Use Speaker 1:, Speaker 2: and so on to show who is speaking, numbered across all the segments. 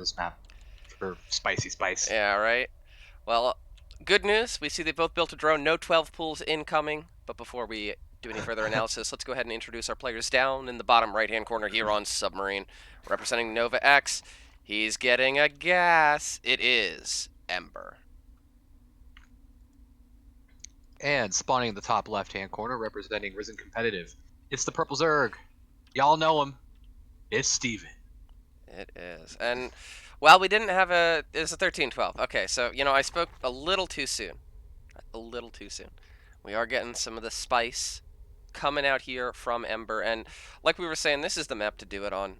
Speaker 1: this map for spicy spice.
Speaker 2: Yeah, right. Well, good news. We see they both built a drone. No 12 pools incoming. But before we do any further analysis, let's go ahead and introduce our players down in the bottom right-hand corner here on Submarine. Representing NovaX, he's getting a gas. It is Ember.
Speaker 1: And spawning in the top left-hand corner, representing Ris3n Competitive, it's the Purple Zerg. Y'all know him. It's Steven.
Speaker 2: It is. And, well, we didn't have a... It's a 13-12. Okay, so, I spoke a little too soon. A little too soon. We are getting some of the spice coming out here from Ember, and like we were saying, this is the map to do it on.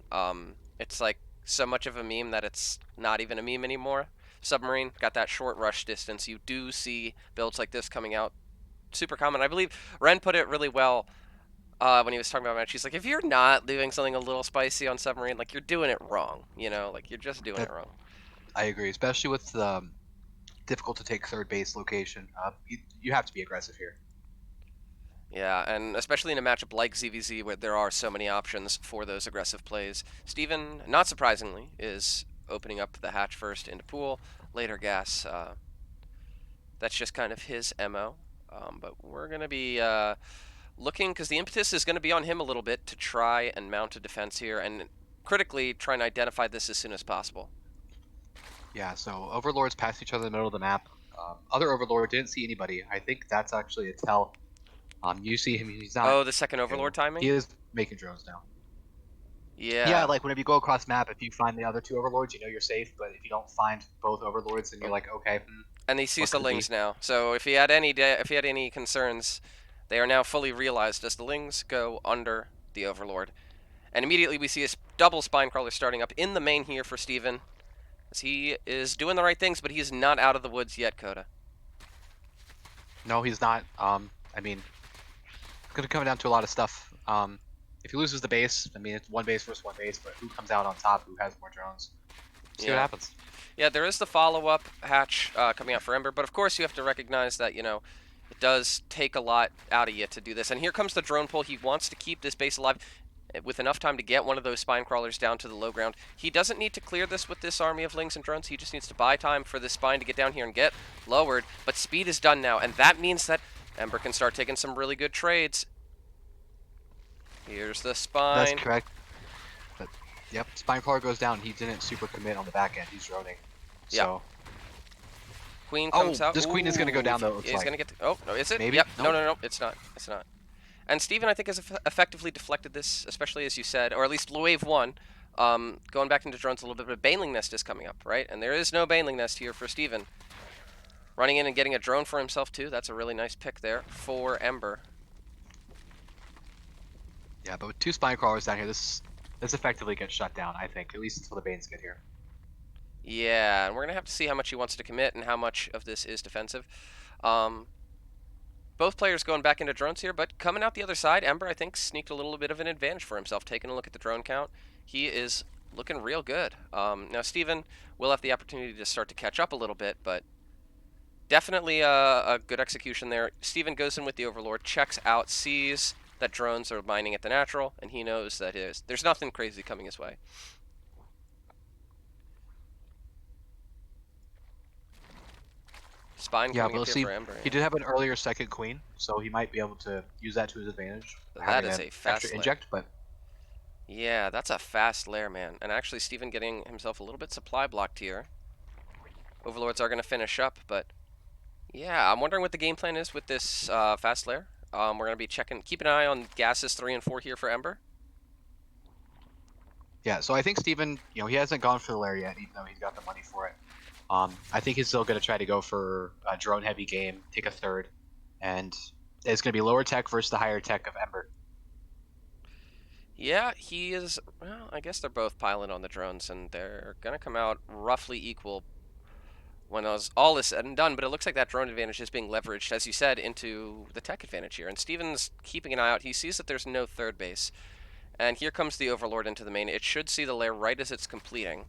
Speaker 2: It's like so much of a meme that it's not even a meme anymore. Submarine got that short rush distance. You do see builds like this coming out super common. I believe Ren put it really well when he was talking about match. He's like, if you're not doing something a little spicy on Submarine, like you're doing it wrong. Like you're just doing it wrong.
Speaker 1: I agree, especially with difficult to take third base location. You have to be aggressive here.
Speaker 2: Yeah, and especially in a matchup like ZVZ where there are so many options for those aggressive plays. Steven, not surprisingly, is opening up the hatch first into pool, later gas. That's just kind of his MO. But we're going to be looking, because the impetus is going to be on him a little bit to try and mount a defense here, and critically try and identify this as soon as possible.
Speaker 1: Yeah, so Overlords pass each other in the middle of the map. Other Overlord didn't see anybody. I think that's actually a tell. You see him, he's not...
Speaker 2: Oh, the second Overlord timing?
Speaker 1: He is making drones now.
Speaker 2: Yeah.
Speaker 1: Yeah, like whenever you go across map, if you find the other two Overlords, you know you're safe, but if you don't find both Overlords, then you're like, okay.
Speaker 2: And he sees the Lings now, so if he had any concerns, they are now fully realized as the Lings go under the Overlord. And immediately we see a double Spinecrawler starting up in the main here for Steven, as he is doing the right things, but he's not out of the woods yet, Coda.
Speaker 1: No, he's not. I mean, it's going to come down to a lot of stuff. If he loses the base, I mean, it's one base versus one base, but who comes out on top, who has more drones? See what happens.
Speaker 2: Yeah, there is the follow-up hatch coming out for Ember, but of course you have to recognize that, it does take a lot out of you to do this. And here comes the drone pull. He wants to keep this base alive with enough time to get one of those spine crawlers down to the low ground. He doesn't need to clear this with this army of Lings and drones. He just needs to buy time for this spine to get down here and get lowered. But speed is done now, and that means that Ember can start taking some really good trades. Here's the spine.
Speaker 1: That's correct. But, yep, spine crawler goes down. He didn't super commit on the back end. He's droning. So.
Speaker 2: Queen comes out.
Speaker 1: This queen is going to go down, though, it looks
Speaker 2: like. Going to get oh, no, is it?
Speaker 1: Maybe?
Speaker 2: Yep.
Speaker 1: Nope.
Speaker 2: No, it's not. It's not. And Steven, I think, has effectively deflected this, especially as you said, or at least wave one. Going back into drones a little bit, but a Baneling Nest is coming up, right? And there is no Baneling Nest here for Steven. Running in and getting a drone for himself, too. That's a really nice pick there for Ember.
Speaker 1: Yeah, but with two spine crawlers down here, this effectively gets shut down, I think, at least until the Banes get here.
Speaker 2: Yeah, and we're going to have to see how much he wants to commit and how much of this is defensive. Both players going back into drones here, but coming out the other side, Ember, I think, sneaked a little bit of an advantage for himself. Taking a look at the drone count, he is looking real good. Now, Steven will have the opportunity to start to catch up a little bit, but definitely a good execution there. Steven goes in with the Overlord, checks out, sees that drones are mining at the natural, and he knows that there's nothing crazy coming his way. Spine coming up here for Ember.
Speaker 1: He did have an earlier second queen, so he might be able to use that to his advantage.
Speaker 2: That is a fast
Speaker 1: extra inject, but
Speaker 2: yeah, that's a fast lair, man. And actually, Steven getting himself a little bit supply blocked here. Overlords are going to finish up, but yeah, I'm wondering what the game plan is with this fast lair. We're going to be keeping an eye on gases 3 and 4 here for Ember.
Speaker 1: Yeah, so I think Steven, he hasn't gone for the lair yet, even though he's got the money for it. I think he's still going to try to go for a drone-heavy game, take a third, and it's going to be lower tech versus the higher tech of Ember.
Speaker 2: Yeah, he is. Well, I guess they're both piling on the drones, and they're going to come out roughly equal when all is said and done. But it looks like that drone advantage is being leveraged, as you said, into the tech advantage here. And Steven's keeping an eye out. He sees that there's no third base. And here comes the Overlord into the main. It should see the lair right as it's completing.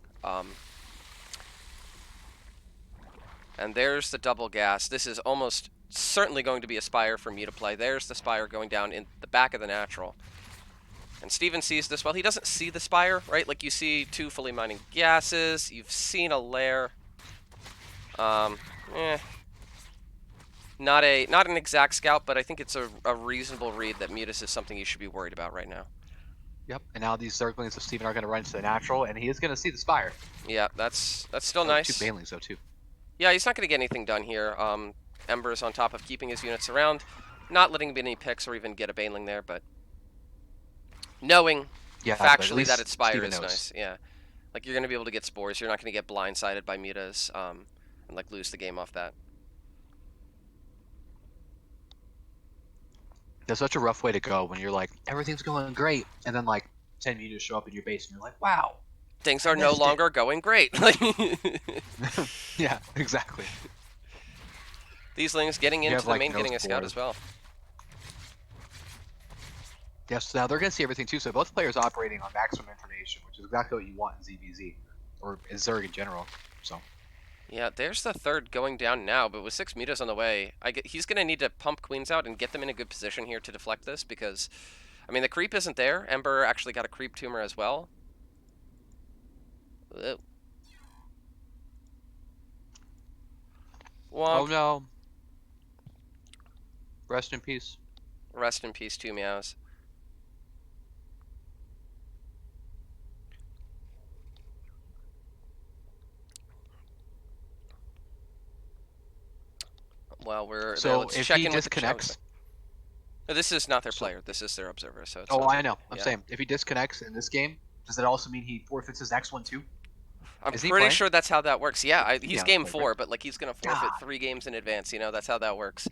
Speaker 2: And there's the double gas. This is almost certainly going to be a Spire for me to play. There's the Spire going down in the back of the natural. And Steven sees this well. He doesn't see the Spire, right? Like, you see 2 fully mining gases. You've seen a lair. Eh. Not an exact scout, but I think it's a reasonable read that Mutus is something you should be worried about right now.
Speaker 1: Yep. And now these Zerglings of Steven are going to run into the natural, and he is going to see the Spire.
Speaker 2: Yeah, that's still
Speaker 1: Oh,
Speaker 2: nice.
Speaker 1: 2 Banelings though too.
Speaker 2: Yeah, he's not going to get anything done here. Ember's on top of keeping his units around, not letting him get any picks or even get a Baneling there, but knowing factually that it's Spire is nice. Yeah, like, you're going to be able to get spores. You're not going to get blindsided by mutas and like lose the game off that.
Speaker 1: That's such a rough way to go when you're like, everything's going great, and then like 10 mutas show up in your base, and you're like, wow,
Speaker 2: things are no longer going great.
Speaker 1: Yeah, exactly.
Speaker 2: These lings getting into the main, getting a scout as well.
Speaker 1: Yes, now they're going to see everything too, so both players operating on maximum information, which is exactly what you want in ZVZ, or in Zerg in general, so.
Speaker 2: Yeah, there's the third going down now, but with 6 mutas on the way, he's going to need to pump queens out and get them in a good position here to deflect this, because, I mean, the creep isn't there. Ember actually got a creep tumor as well. Whoa.
Speaker 1: Oh no. Rest in peace.
Speaker 2: Rest in peace, 2 meows. Well, we're
Speaker 1: so
Speaker 2: let's
Speaker 1: if
Speaker 2: check
Speaker 1: he
Speaker 2: in
Speaker 1: disconnects.
Speaker 2: With no, this is not their player. This is their observer. So. It's
Speaker 1: I know. I'm saying if he disconnects in this game, does that also mean he forfeits his next one too?
Speaker 2: I'm pretty sure that's how that works. Yeah, he's game 4,
Speaker 1: right?
Speaker 2: But like, he's gonna forfeit 3 games in advance. You know, that's how that works.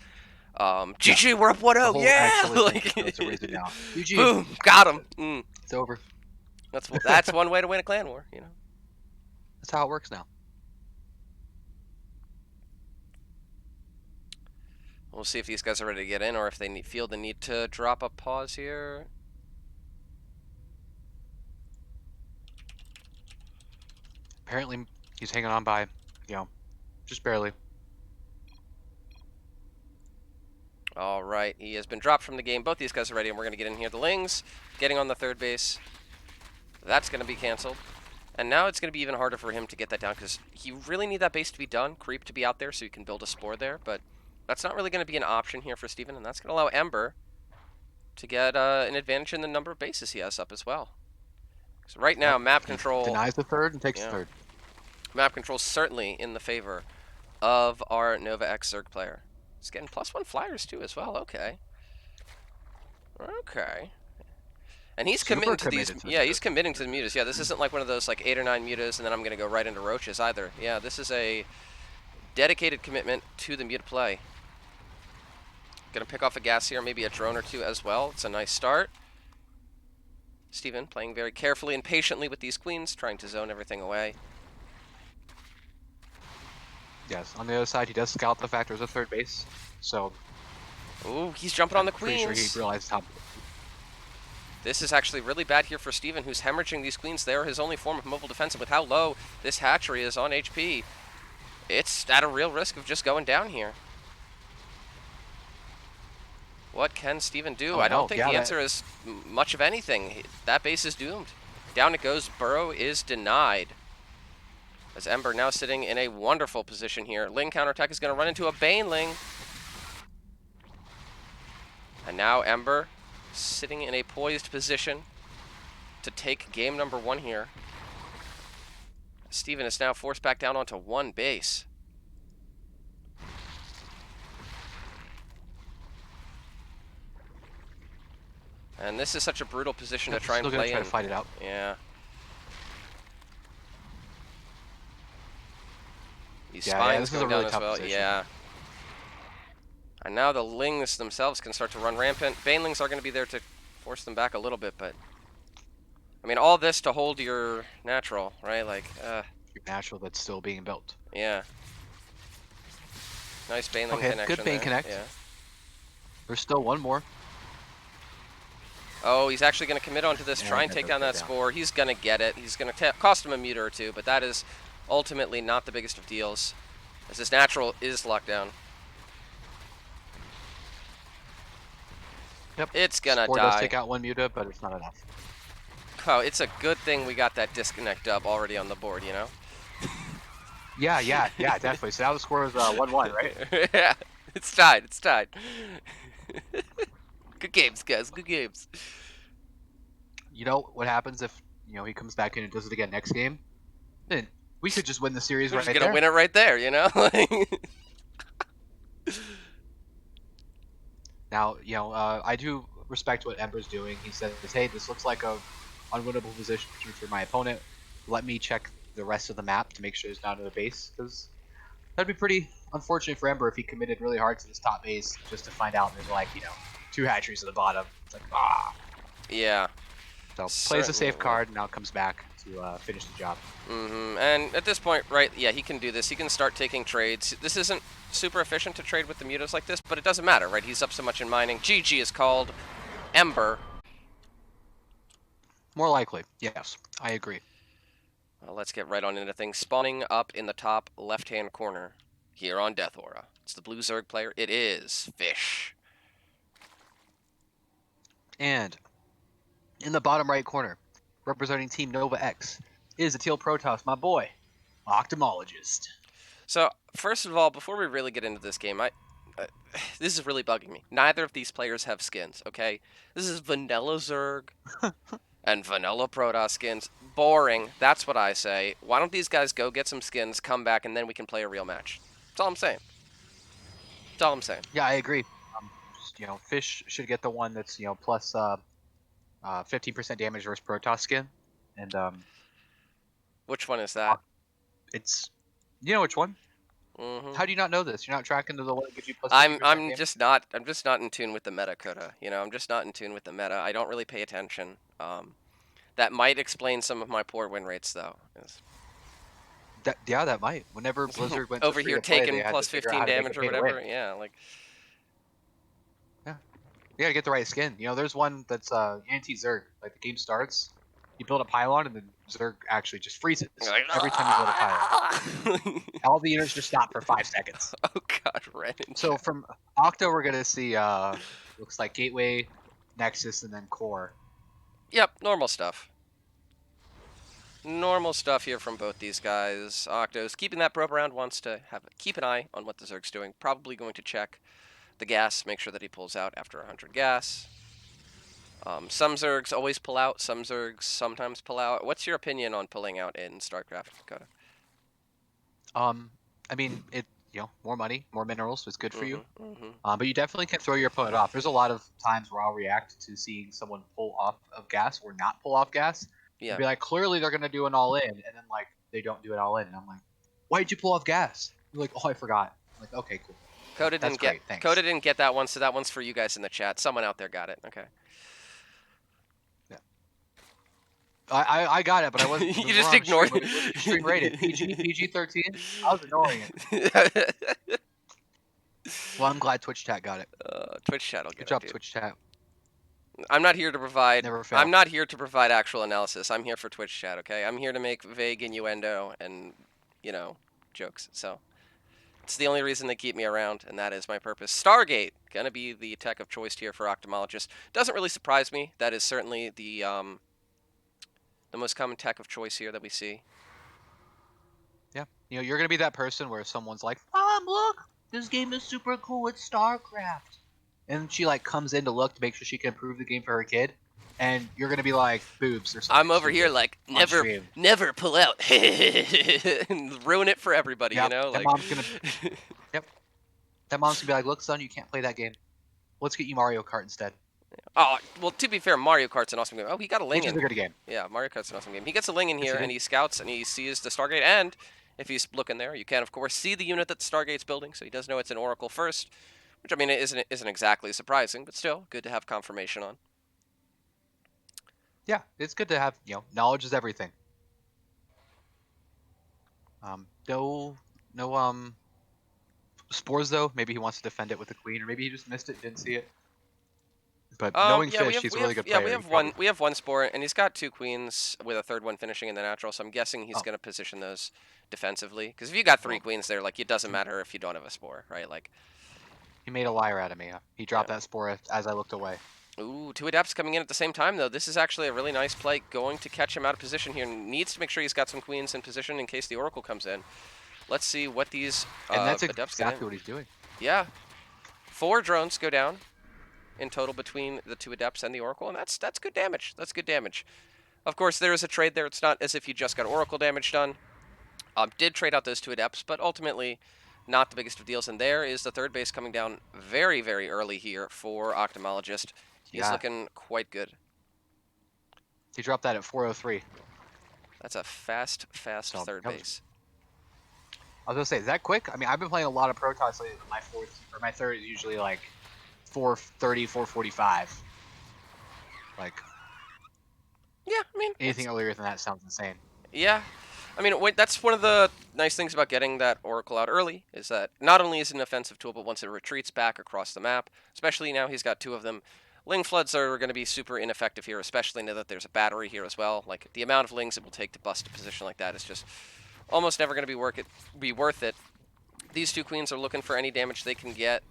Speaker 2: GG, we're up 1-0. Yeah, like,
Speaker 1: GG.
Speaker 2: Boom, got him.
Speaker 1: It's over.
Speaker 2: That's one way to win a clan war. You know,
Speaker 1: that's how it works now.
Speaker 2: We'll see if these guys are ready to get in, or if they feel the need to drop a pause here.
Speaker 1: Apparently, he's hanging on by, just barely.
Speaker 2: All right, he has been dropped from the game. Both these guys are ready, and we're going to get in here. The Lings getting on the third base. That's going to be canceled. And now it's going to be even harder for him to get that down, because you really need that base to be done, creep to be out there so you can build a spore there. But that's not really going to be an option here for Steven, and that's going to allow Ember to get an advantage in the number of bases he has up as well. So right now, map control
Speaker 1: denies the third and takes the third.
Speaker 2: Map control certainly in the favor of our NovaX Zerg player. He's getting +1 flyers too as well. Okay. And he's committing to these. Yeah, he's committing to the mutas. Yeah, this isn't like one of those like 8 or 9 mutas and then I'm gonna go right into roaches either. Yeah, this is a dedicated commitment to the muta play. Gonna pick off a gas here, maybe a drone or 2 as well. It's a nice start. Steven playing very carefully and patiently with these queens, trying to zone everything away.
Speaker 1: Yes, on the other side, he does scout the fact there's a third base, so.
Speaker 2: Ooh, he's jumping on the queens.
Speaker 1: Pretty sure he realized how.
Speaker 2: This is actually really bad here for Steven, who's hemorrhaging these queens. They're his only form of mobile defense, and with how low this hatchery is on HP, it's at a real risk of just going down here. What can Steven do? I don't think the answer is much of anything. That base is doomed. Down it goes. Burrow is denied. As Ember now sitting in a wonderful position here. Ling counterattack is going to run into a Baneling. And now Ember sitting in a poised position to take game number 1 here. Steven is now forced back down onto 1 base. And this is such a brutal position to try and play in.
Speaker 1: To fight it out.
Speaker 2: Yeah. These spines going down as well. Position. Yeah. And now the Lings themselves can start to run rampant. Banelings are going to be there to force them back a little bit, but I mean, all this to hold your natural, right? Like,
Speaker 1: your natural that's still being built.
Speaker 2: Yeah. Nice Baneling connection.
Speaker 1: Good Bane connect.
Speaker 2: Yeah.
Speaker 1: There's still one more.
Speaker 2: Oh, he's actually going to commit onto this, try and take down that spore. He's going to get it. He's going to cost him a muta or 2, but that is ultimately not the biggest of deals, as his natural is locked down.
Speaker 1: Yep.
Speaker 2: It's going to die.
Speaker 1: Spore does take out 1 muta, but it's not enough.
Speaker 2: Oh, it's a good thing we got that disconnect dub already on the board, you know?
Speaker 1: Yeah, definitely. So now the score is 1-1, right?
Speaker 2: Yeah, it's tied. It's tied. Good games, guys. Good games.
Speaker 1: You know what happens if he comes back in and does it again next game? Then we could just win the series
Speaker 2: We're just
Speaker 1: right
Speaker 2: gonna
Speaker 1: there.
Speaker 2: win it right there, you know?
Speaker 1: Now, I do respect what Ember's doing. He says, "Hey, this looks like a unwinnable position for my opponent. Let me check the rest of the map to make sure there's not another base, because that'd be pretty unfortunate for Ember if he committed really hard to this top base just to find out there's like 2 hatcheries at the bottom. It's like
Speaker 2: Yeah,
Speaker 1: So plays a
Speaker 2: certainly
Speaker 1: safe
Speaker 2: it would.
Speaker 1: card and now comes back to finish the job.
Speaker 2: And at this point, right, yeah, he can do this. He can start taking trades. This isn't super efficient to trade with the mutas like this, but it doesn't matter, right? He's up so much in mining. GG is called. Ember.
Speaker 1: More likely, yes, I agree.
Speaker 2: Well, let's get right on into things. Spawning up in the top left-hand corner here on Death Aura. It's the blue Zerg player. It is Fish.
Speaker 1: And in the bottom right corner, representing Team NovaX, is ATL Protoss, my boy, Ophthalmologist.
Speaker 2: So, first of all, before we really get into this game, this is really bugging me. Neither of these players have skins, okay? This is vanilla Zerg and vanilla Protoss skins. Boring. That's what I say. Why don't these guys go get some skins, come back, and then we can play a real match? That's all I'm saying. That's all I'm saying.
Speaker 1: Yeah, I agree. Fish should get the one that's plus 15% damage versus Protoss skin, and
Speaker 2: Which one is that?
Speaker 1: it's which one?
Speaker 2: Mm-hmm.
Speaker 1: How do you not know this? You're not tracking the one that gives you plus
Speaker 2: I'm
Speaker 1: 50%
Speaker 2: I'm
Speaker 1: damage?
Speaker 2: just not I'm just not in tune with the meta, Coda. I'm just not in tune with the meta. I don't really pay attention. That might explain some of my poor win rates, though.
Speaker 1: Yeah, that might. Whenever Blizzard went to
Speaker 2: Over
Speaker 1: free
Speaker 2: here
Speaker 1: to play, they
Speaker 2: taking
Speaker 1: had to
Speaker 2: plus
Speaker 1: figure out
Speaker 2: 15
Speaker 1: how to make it
Speaker 2: damage or
Speaker 1: pay to win.
Speaker 2: whatever. Yeah, like
Speaker 1: Yeah, you gotta get the right skin. There's one that's anti-Zerg. Like the game starts, you build a pylon, and then Zerg actually just freezes
Speaker 2: like
Speaker 1: every time you build a pylon. All the units just stop for 5 seconds.
Speaker 2: oh god, ran in
Speaker 1: So
Speaker 2: chat.
Speaker 1: from Octo, we're gonna see looks like Gateway, Nexus, and then Core.
Speaker 2: Yep, normal stuff. Normal stuff here from both these guys. Octo's keeping that probe around, wants to keep an eye on what the Zerg's doing. Probably going to check the gas, make sure that he pulls out after 100 gas. Some Zergs always pull out, some Zergs sometimes pull out. What's your opinion on pulling out in StarCraft, Dakota?
Speaker 1: I mean, more money, more minerals is good for you.
Speaker 2: Mm-hmm.
Speaker 1: But you definitely can throw your opponent off. There's a lot of times where I'll react to seeing someone pull off of gas or not pull off gas, and
Speaker 2: Yeah.
Speaker 1: be like, clearly they're gonna do an all in, and then like they don't do it all in, and I'm like, why did you pull off gas? You're like, oh, I forgot. I'm like, okay, cool. That's great,
Speaker 2: Coda
Speaker 1: thanks.
Speaker 2: didn't get that one, so that one's for you guys in the chat. Someone out there got it. Okay.
Speaker 1: Yeah. I got it, but I wasn't.
Speaker 2: You
Speaker 1: We're
Speaker 2: just
Speaker 1: on stream.
Speaker 2: ignored
Speaker 1: What did your stream rated? PG 13. I was ignoring it.
Speaker 2: it.
Speaker 1: Well, I'm glad Twitch chat got it.
Speaker 2: Twitch chat will
Speaker 1: Good
Speaker 2: get it,
Speaker 1: job,
Speaker 2: dude.
Speaker 1: Twitch chat.
Speaker 2: I'm not here to provide.
Speaker 1: Never
Speaker 2: I'm
Speaker 1: fail.
Speaker 2: not here to provide actual analysis. I'm here for Twitch chat. Okay. I'm here to make vague innuendo and, jokes. So it's the only reason they keep me around, and that is my purpose. Stargate gonna be the tech of choice here for ophthalmologists. Doesn't really surprise me. That is certainly the most common tech of choice here that we see.
Speaker 1: Yeah, you're gonna be that person where someone's like, "Mom, look, this game is super cool. It's StarCraft," and she like comes in to look to make sure she can improve the game for her kid, and you're gonna be like, "Boobs" or something
Speaker 2: I'm over here
Speaker 1: stupid
Speaker 2: like
Speaker 1: on
Speaker 2: never,
Speaker 1: stream.
Speaker 2: never pull out, and ruin it for everybody.
Speaker 1: Yep, that
Speaker 2: Like.
Speaker 1: mom's gonna. Yep, that mom's gonna be like, "Look, son, you can't play that game. Let's get you Mario Kart instead."
Speaker 2: Oh, well, to be fair, Mario Kart's an awesome game. Oh, he got a ling
Speaker 1: Which is
Speaker 2: in.
Speaker 1: a good game.
Speaker 2: Yeah, Mario Kart's an awesome game. He gets a ling in
Speaker 1: Yes,
Speaker 2: here,
Speaker 1: he
Speaker 2: and
Speaker 1: did.
Speaker 2: he scouts, and he sees the Stargate, and if he's looking there, you can, of course, see the unit that the Stargate's building, so he does know it's an Oracle first, which, I mean, it isn't exactly surprising, but still, good to have confirmation on.
Speaker 1: Yeah, it's good to have. Knowledge is everything. No, spores though. Maybe he wants to defend it with the queen, or maybe he just missed it, didn't see it. But knowing
Speaker 2: Yeah,
Speaker 1: Fish, he's a really good player. He probably
Speaker 2: we have one spore, and he's got two queens with a third one finishing in the natural, so I'm guessing he's
Speaker 1: oh
Speaker 2: going to position those defensively, because if you got three
Speaker 1: well,
Speaker 2: queens there, like, it doesn't matter if you don't have a spore, right? Like,
Speaker 1: he made a liar out of me. He
Speaker 2: yeah.
Speaker 1: dropped that spore as I looked away.
Speaker 2: Ooh, 2 Adepts coming in at the same time, though. This is actually a really nice play. Going to catch him out of position here. Needs to make sure he's got some queens in position in case the Oracle comes in. Let's see what these
Speaker 1: And that's
Speaker 2: Adepts get in.
Speaker 1: exactly what he's doing.
Speaker 2: Yeah. 4 drones go down in total between the 2 Adepts and the Oracle, and that's good damage. That's good damage. Of course, there is a trade there. It's not as if you just got Oracle damage done. Did trade out those 2 Adepts, but ultimately not the biggest of deals. And there is the 3rd base coming down very, very early here for Ophthalmologist. He's
Speaker 1: Yeah.
Speaker 2: looking quite good.
Speaker 1: He dropped that at 403.
Speaker 2: That's a fast
Speaker 1: So
Speaker 2: 3rd base.
Speaker 1: I was gonna say, is that quick? I mean, I've been playing a lot of Protoss lately. My fourth or my third is usually like 430, 445. Like
Speaker 2: Yeah, I mean,
Speaker 1: anything earlier than that sounds insane.
Speaker 2: yeah. I mean, that's one of the nice things about getting that Oracle out early, is that not only is it an offensive tool, but once it retreats back across the map, especially now he's got 2 of them, Ling Floods are going to be super ineffective here, especially now that there's a battery here as well. Like, the amount of Lings it will take to bust a position like that is just almost never going to be worth it. These 2 queens are looking for any damage they can get.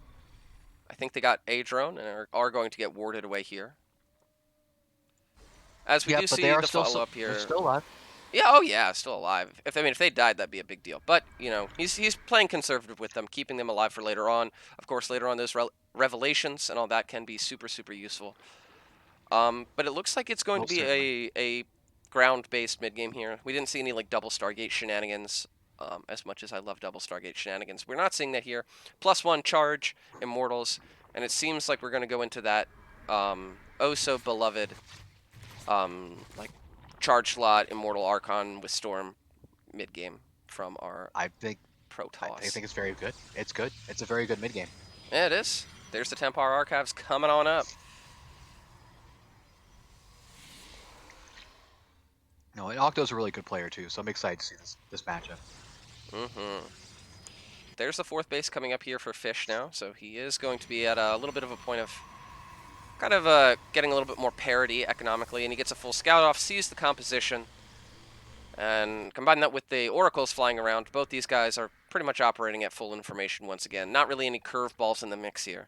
Speaker 2: I think they got a drone and are going to get warded away here. As we
Speaker 1: Yeah,
Speaker 2: do
Speaker 1: but they
Speaker 2: see
Speaker 1: are
Speaker 2: the
Speaker 1: still
Speaker 2: follow-up
Speaker 1: they're
Speaker 2: here.
Speaker 1: still alive.
Speaker 2: Yeah, oh yeah, still alive. If they died, that'd be a big deal. But you know, he's playing conservative with them, keeping them alive for later on. Of course, later on those revelations and all that can be super useful. But it looks like it's going to
Speaker 1: Most
Speaker 2: be
Speaker 1: certainly.
Speaker 2: a ground-based mid game here. We didn't see any like double Stargate shenanigans. As much as I love double Stargate shenanigans, we're not seeing that here. +1 charge, Immortals, and it seems like we're going to go into that oh so beloved like charge slot Immortal Archon with Storm mid game from our
Speaker 1: I think I
Speaker 2: Protoss.
Speaker 1: think it's very good. It's good. It's a very good mid game.
Speaker 2: Yeah, it is. There's the Templar Archives coming on up.
Speaker 1: No, and Octo's a really good player too, so I'm excited to see this matchup.
Speaker 2: Mm-hmm. There's the 4th base coming up here for Fish now, so he is going to be at a little bit of a point of kind of getting a little bit more parity economically, and he gets a full scout off, sees the composition, and combine that with the Oracles flying around. Both these guys are pretty much operating at full information once again. Not really any curveballs in the mix here.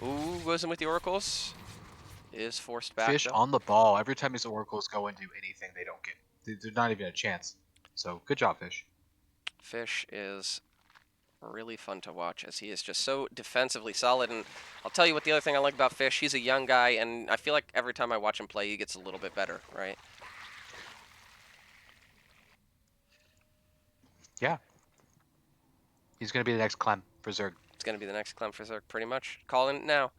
Speaker 2: Ooh, goes in with the Oracles. Is forced back,
Speaker 1: Fish
Speaker 2: though.
Speaker 1: on the ball. Every time his Oracles go and do anything, they don't get. They're not even a chance. So good job, Fish.
Speaker 2: Fish is really fun to watch as he is just so defensively solid. And I'll tell you what the other thing I like about Fish, he's a young guy, and I feel like every time I watch him play, he gets a little bit better, right?
Speaker 1: Yeah. He's gonna be the next Clem for Zerg.
Speaker 2: It's going to be the next Clem for Zerg, pretty much. Calling it now.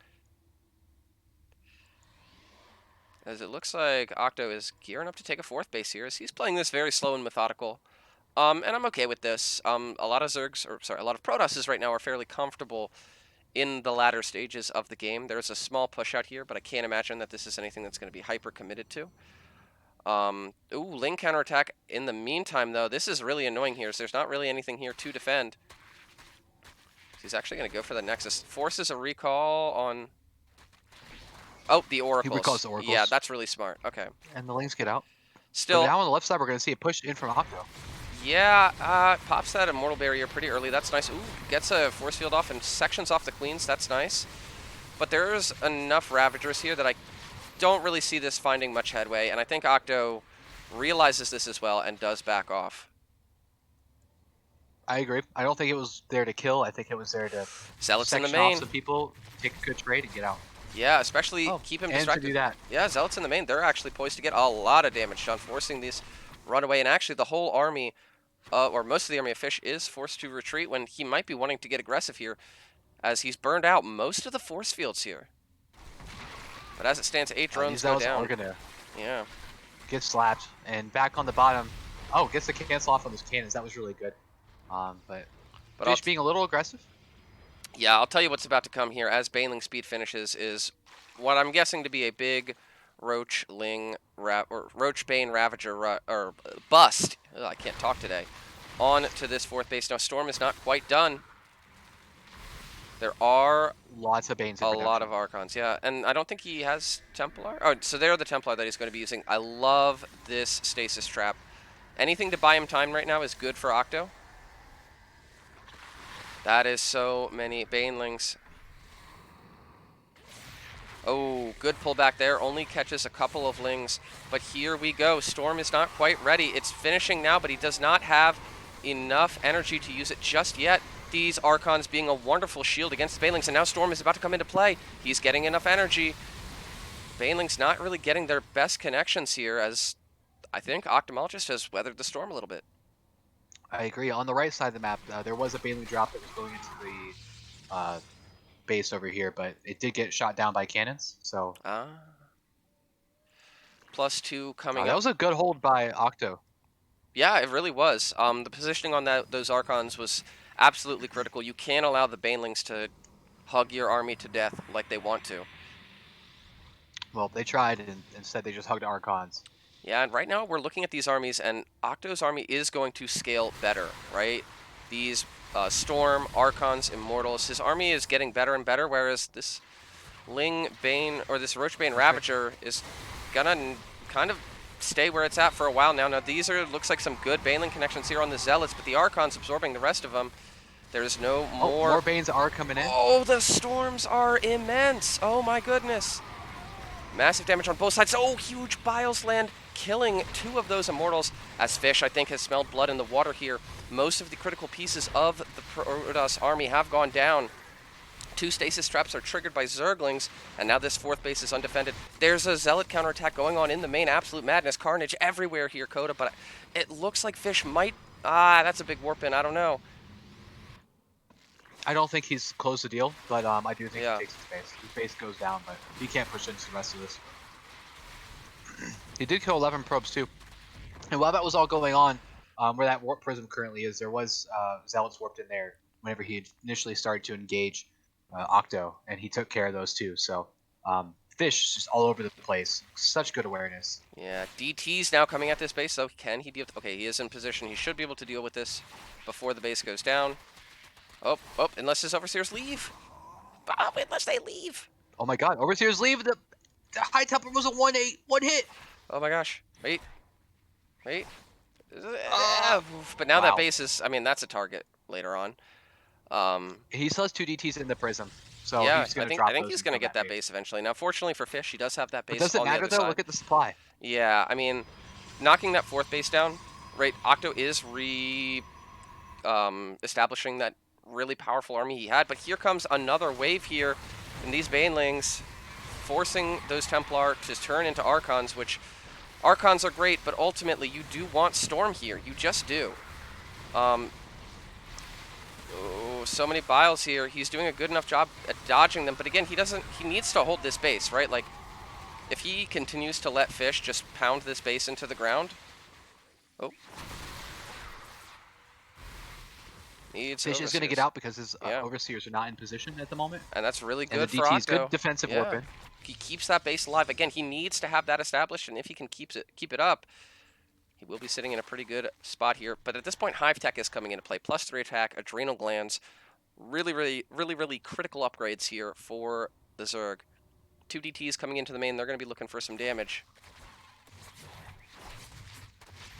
Speaker 2: As it looks like Octo is gearing up to take a 4th base here, as he's playing this very slow and methodical. And I'm okay with this. A lot of Zergs, or sorry, a lot of Protosses right now are fairly comfortable in the latter stages of the game. There's a small push out here, but I can't imagine that this is anything that's going to be hyper committed to. Ooh, Ling counterattack. In the meantime, though, this is really annoying here, so there's not really anything here to defend. He's actually going to go for the Nexus. Forces a recall on... Oh, the
Speaker 1: He recalls
Speaker 2: Oracles.
Speaker 1: the Oracles.
Speaker 2: Yeah, that's really smart. Okay.
Speaker 1: And the lanes get out. But
Speaker 2: Still,
Speaker 1: now on the left side, we're gonna see a push in from Octo.
Speaker 2: yeah, pops that Immortal Barrier pretty early. That's nice. Ooh, gets a Force Field off and sections off the Queens. That's nice. But there's enough Ravagers here that I don't really see this finding much headway, and I think Octo realizes this as well and does back off.
Speaker 1: I agree. I don't think it was there to kill. I think it was there to
Speaker 2: Zealots in the
Speaker 1: section off
Speaker 2: main.
Speaker 1: some people, take a good trade, and get out.
Speaker 2: Yeah, especially
Speaker 1: Oh,
Speaker 2: keep him
Speaker 1: and to do
Speaker 2: distracted.
Speaker 1: that,
Speaker 2: Yeah, Zealots in the main. They're actually poised to get a lot of damage done, forcing these runaway. And actually, the whole army, or most of the army of Fish, is forced to retreat when he might be wanting to get aggressive here, as he's burned out most of the force fields here. But as it stands, 8 drones
Speaker 1: these
Speaker 2: go
Speaker 1: zealots are
Speaker 2: down.
Speaker 1: gonna
Speaker 2: Yeah.
Speaker 1: get slapped. And back on the bottom, oh, gets the cancel off on those cannons. That was really good. But
Speaker 2: But
Speaker 1: Fish being a little aggressive.
Speaker 2: yeah, I'll tell you what's about to come here as Baneling speed finishes is what I'm guessing to be a big Roach Ling or Roach Bane Ravager or bust. Ugh, I can't talk today. On to this 4th base. Now Storm is not quite done. There are
Speaker 1: Lots of Banes in
Speaker 2: a lot
Speaker 1: production.
Speaker 2: of Archons, yeah, and I don't think he has Templar. Oh, so they're the Templar that he's going to be using. I love this stasis trap. Anything to buy him time right now is good for Octo. That is so many Banelings. Oh, good pullback there. Only catches a couple of lings. But here we go. Storm is not quite ready. It's finishing now, but he does not have enough energy to use it just yet. These Archons being a wonderful shield against the Banelings, and now Storm is about to come into play. He's getting enough energy. Banelings not really getting their best connections here, as I think Ophthalmologist has weathered the storm a little bit.
Speaker 1: I agree. On the right side of the map, there was a Bailey drop that was going into the base over here, but it did get shot down by cannons. So
Speaker 2: +2 coming
Speaker 1: that
Speaker 2: up.
Speaker 1: was a good hold by Octo.
Speaker 2: Yeah, it really was. The positioning on those Archons was absolutely critical. You can't allow the Banelings to hug your army to death like they want to.
Speaker 1: Well, they tried, and instead they just hugged Archons.
Speaker 2: Yeah, and right now we're looking at these armies, and Octo's army is going to scale better, right? These Storm, Archons, Immortals, his army is getting better and better, whereas this Ling Bane, or this Roach Bane Ravager is gonna kind of stay where it's at for a while now. Now these are, looks like some good Baneling connections here on the Zealots, but the Archon's absorbing the rest of them. There's no more.
Speaker 1: More Banes are coming in.
Speaker 2: Oh, the storms are immense. Oh my goodness. Massive damage on both sides. Oh, huge Biles land, killing 2 of those Immortals, as Fish, I think, has smelled blood in the water here. Most of the critical pieces of the Protoss army have gone down. 2 stasis traps are triggered by Zerglings, and now this 4th base is undefended. There's a Zealot counterattack going on in the main. Absolute madness. Carnage everywhere here, Coda, but it looks like Fish might... that's a big warp in. I don't know.
Speaker 1: I don't think he's closed the deal, but I do think
Speaker 2: Yeah.
Speaker 1: he takes his base. His base goes down, but he can't push into the rest of this. He did kill 11 probes too. And while that was all going on, where that warp prism currently is, there was Zealots warped in there whenever he initially started to engage Octo, and he took care of those too. So Fish is just all over the place. Such good awareness.
Speaker 2: Yeah, DT's now coming at this base, though. Can he deal with... Okay, he is in position. He should be able to deal with this before the base goes down. Oh, unless his Overseers leave. Unless they leave.
Speaker 1: Oh my god, Overseers leave. The High Templar was a 1-8, 1 hit.
Speaker 2: Oh my gosh. Wait. But now that
Speaker 1: Wow.
Speaker 2: base is... I mean, that's a target later on.
Speaker 1: He still has 2 DTs in the prism. So
Speaker 2: yeah,
Speaker 1: he's gonna
Speaker 2: I think he's going to get that base eventually. Now, fortunately for Fish, he does have that base
Speaker 1: But does it
Speaker 2: on the
Speaker 1: matter
Speaker 2: other
Speaker 1: though?
Speaker 2: side.
Speaker 1: Look at the supply.
Speaker 2: Yeah, I mean, knocking that 4th base down, right, Octo is establishing that really powerful army he had, but here comes another wave here, and these Banelings forcing those Templar to turn into Archons, which Archons are great, but ultimately you do want Storm here. You just do. So many Biles here. He's doing a good enough job at dodging them, but again, he needs to hold this base, right? Like, if he continues to let Fish just pound this base into the ground... Oh.
Speaker 1: Fish is going to get out because his Overseers are not in position at the moment.
Speaker 2: And that's really good
Speaker 1: and the
Speaker 2: for
Speaker 1: DT's
Speaker 2: Octo.
Speaker 1: good defensive weapon.
Speaker 2: He keeps that base alive. Again, he needs to have that established, and if he can keep it up, he will be sitting in a pretty good spot here. But at this point, Hive Tech is coming into play. +3 attack, Adrenal Glands. Really critical upgrades here for the Zerg. 2 DTs coming into the main. They're going to be looking for some damage.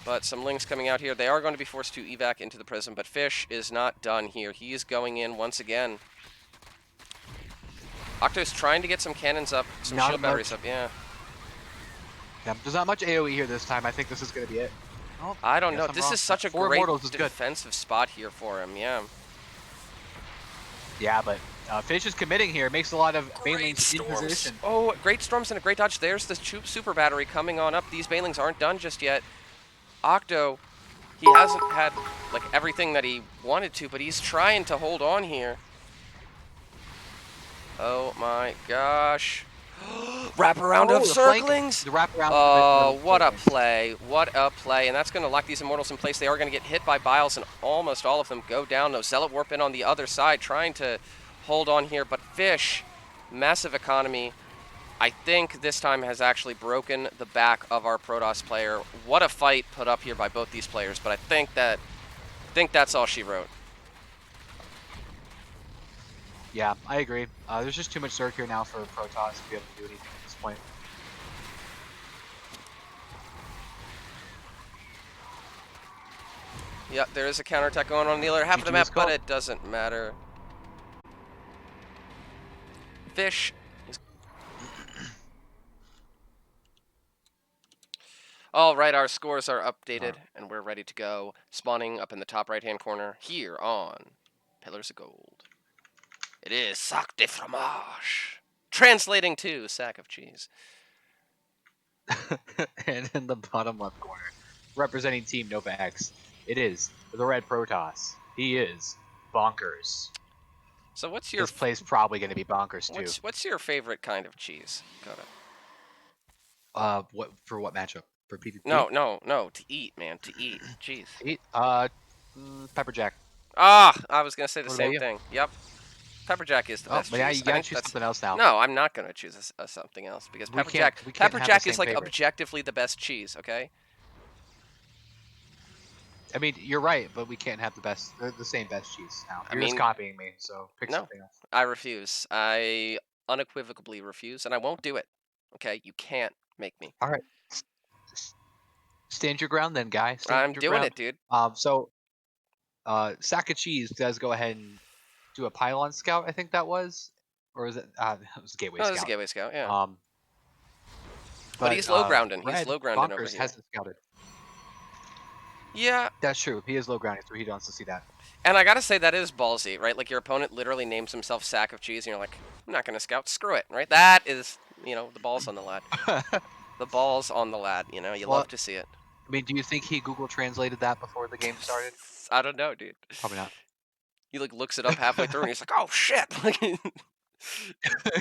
Speaker 2: But some Lings coming out here. They are going to be forced to evac into the prism, but Fish is not done here. He is going in once again. Octo's trying to get some cannons up, some shield batteries up, yeah.
Speaker 1: There's not much AoE here this time. I think this is going to be it.
Speaker 2: Oh, I don't know. This is such a great defensive spot here for him, yeah.
Speaker 1: Yeah, but Fish is committing here. Makes a lot of Banelings in position.
Speaker 2: Oh, great storms and a great dodge. There's the super battery coming on up. These Banelings aren't done just yet. Octo, he hasn't had like everything that he wanted to, but he's trying to hold on here. Oh my gosh. Wraparound of Zerglings!
Speaker 1: The wraparound.
Speaker 2: Oh, what a play. What a play. And that's going to lock these Immortals in place. They are going to get hit by Biles, and almost all of them go down. No, Zealot warp in on the other side, trying to hold on here. But Fish, massive economy, I think this time has actually broken the back of our Protoss player. What a fight put up here by both these players, but I think that's all she wrote.
Speaker 1: Yeah, I agree. There's just too much Zerg here now for Protoss to be able to do anything at this point.
Speaker 2: Yeah, there is a counterattack going on the other half of the map, but it doesn't matter. Fish is All right, our scores are updated,
Speaker 1: Alright.
Speaker 2: and we're ready to go. Spawning up in the top right-hand corner here on Pillars of Gold. It is sac de fromage, translating to sack of cheese.
Speaker 1: And in the bottom left corner, representing Team NovaX, it is the Red Protoss. He is bonkers.
Speaker 2: So what's your
Speaker 1: This play's probably going to be bonkers too.
Speaker 2: what's your favorite kind of cheese, Coda?
Speaker 1: What for? What matchup? For PvP?
Speaker 2: No, to eat, man, to eat. Jeez.
Speaker 1: Eat, Pepper Jack.
Speaker 2: Ah, I was gonna say the
Speaker 1: What about
Speaker 2: same
Speaker 1: you?
Speaker 2: thing. Yep, pepper jack is the
Speaker 1: Oh,
Speaker 2: best
Speaker 1: but yeah,
Speaker 2: cheese.
Speaker 1: you
Speaker 2: I
Speaker 1: gotta
Speaker 2: think
Speaker 1: choose
Speaker 2: that's.
Speaker 1: something else now.
Speaker 2: No, I'm not gonna choose something else because
Speaker 1: We can't. We can't
Speaker 2: pepper
Speaker 1: have the
Speaker 2: jack is
Speaker 1: same
Speaker 2: like
Speaker 1: favorite.
Speaker 2: objectively the best cheese. Okay.
Speaker 1: I mean, you're right, but we can't have the same best cheese now.
Speaker 2: I
Speaker 1: You're just
Speaker 2: mean,
Speaker 1: copying me, so pick
Speaker 2: no,
Speaker 1: something else.
Speaker 2: I refuse. I unequivocally refuse, and I won't do it. Okay, you can't make me.
Speaker 1: All right, s- stand your ground, then, guy. Stand
Speaker 2: I'm
Speaker 1: your
Speaker 2: doing
Speaker 1: ground.
Speaker 2: it, dude.
Speaker 1: So, Sack of Cheese does go ahead and do a pylon scout. I think that was, or is it? It was Gateway
Speaker 2: No, this is a
Speaker 1: Scout.
Speaker 2: gateway scout. Yeah,
Speaker 1: Um,
Speaker 2: but
Speaker 1: but
Speaker 2: he's low grounding. He's
Speaker 1: Red
Speaker 2: low grounding over
Speaker 1: Bonkers
Speaker 2: here.
Speaker 1: hasn't scouted.
Speaker 2: Yeah,
Speaker 1: That's true. He is low grounding, so he wants to see that.
Speaker 2: and I gotta say that is ballsy, right? Like your opponent literally names himself sack of cheese, and you're like, I'm not gonna scout. Screw it, right? That is, the balls on the lad. The balls on the lad. You
Speaker 1: Well,
Speaker 2: love to see it.
Speaker 1: I mean, do you think he Google translated that before the game started?
Speaker 2: I don't know, dude.
Speaker 1: Probably not.
Speaker 2: He like looks it up halfway through, and he's like, "Oh shit!"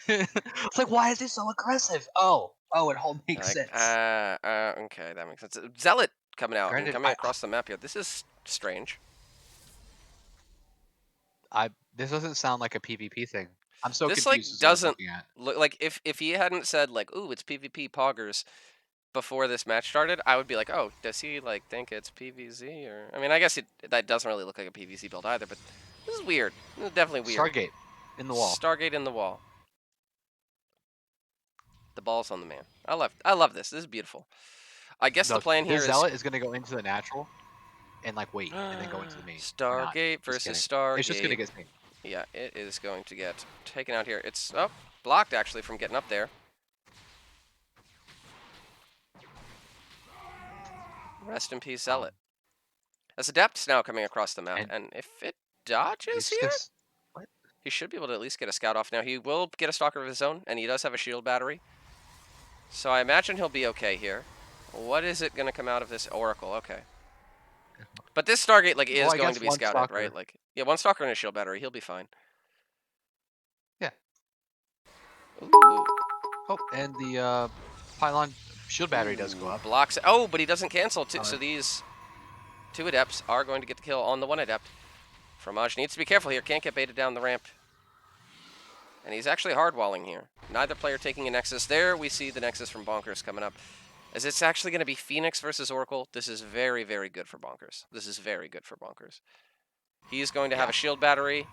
Speaker 1: It's like, why is he so aggressive? Oh, it all makes
Speaker 2: Like,
Speaker 1: sense.
Speaker 2: okay, that makes sense. Zealot coming out and
Speaker 1: Granted,
Speaker 2: coming across the map here. This is strange.
Speaker 1: this doesn't sound like a PvP thing. I'm so
Speaker 2: This like
Speaker 1: confused as to what I'm
Speaker 2: doesn't
Speaker 1: looking at.
Speaker 2: look like if he hadn't said like, "Ooh, it's PvP poggers," before this match started, I would be like, "Oh, does he like think it's PvZ?" Or I mean, I guess that doesn't really look like a PvZ build either. But this is weird. This is definitely weird.
Speaker 1: Stargate in the wall.
Speaker 2: Stargate in the wall. The balls on the man. I love this. This is beautiful. I guess the
Speaker 1: Look,
Speaker 2: plan here
Speaker 1: this
Speaker 2: is
Speaker 1: zealot is gonna go into the natural and like wait, and then go into the main or not.
Speaker 2: Stargate
Speaker 1: Just
Speaker 2: versus
Speaker 1: kidding. It's just gonna
Speaker 2: Stargate.
Speaker 1: get seen.
Speaker 2: Yeah, it is going to get taken out here. It's blocked actually from getting up there. Rest in peace,
Speaker 1: Um,
Speaker 2: Zealot. As Adept's now coming across the map,
Speaker 1: and
Speaker 2: and if it
Speaker 1: he's
Speaker 2: dodges
Speaker 1: just
Speaker 2: here,
Speaker 1: gonna. What?
Speaker 2: he should be able to at least get a scout off. Now he will get a stalker of his own, and he does have a shield battery. So I imagine he'll be okay here. What is it going to come out of this Oracle? Okay. But this Stargate like
Speaker 1: Well,
Speaker 2: is
Speaker 1: I
Speaker 2: going to
Speaker 1: guess
Speaker 2: be
Speaker 1: one
Speaker 2: scouted, right?
Speaker 1: stalker.
Speaker 2: Like yeah, one stalker and a shield battery, he'll be fine.
Speaker 1: Yeah.
Speaker 2: Ooh.
Speaker 1: Oh, and the pylon shield battery does go
Speaker 2: Ooh,
Speaker 1: up.
Speaker 2: blocks. Oh, but he doesn't cancel.
Speaker 1: Uh,
Speaker 2: So these two adepts are going to get the kill on the one adept. Fromage needs to be careful here. Can't get baited down the ramp. And he's actually hardwalling here. Neither player taking a Nexus. There we see the Nexus from Bonkers coming up. As it's actually going to be Phoenix versus Oracle. This is very, very good for Bonkers. This is very good for Bonkers. He's going to have
Speaker 1: yeah.
Speaker 2: a shield battery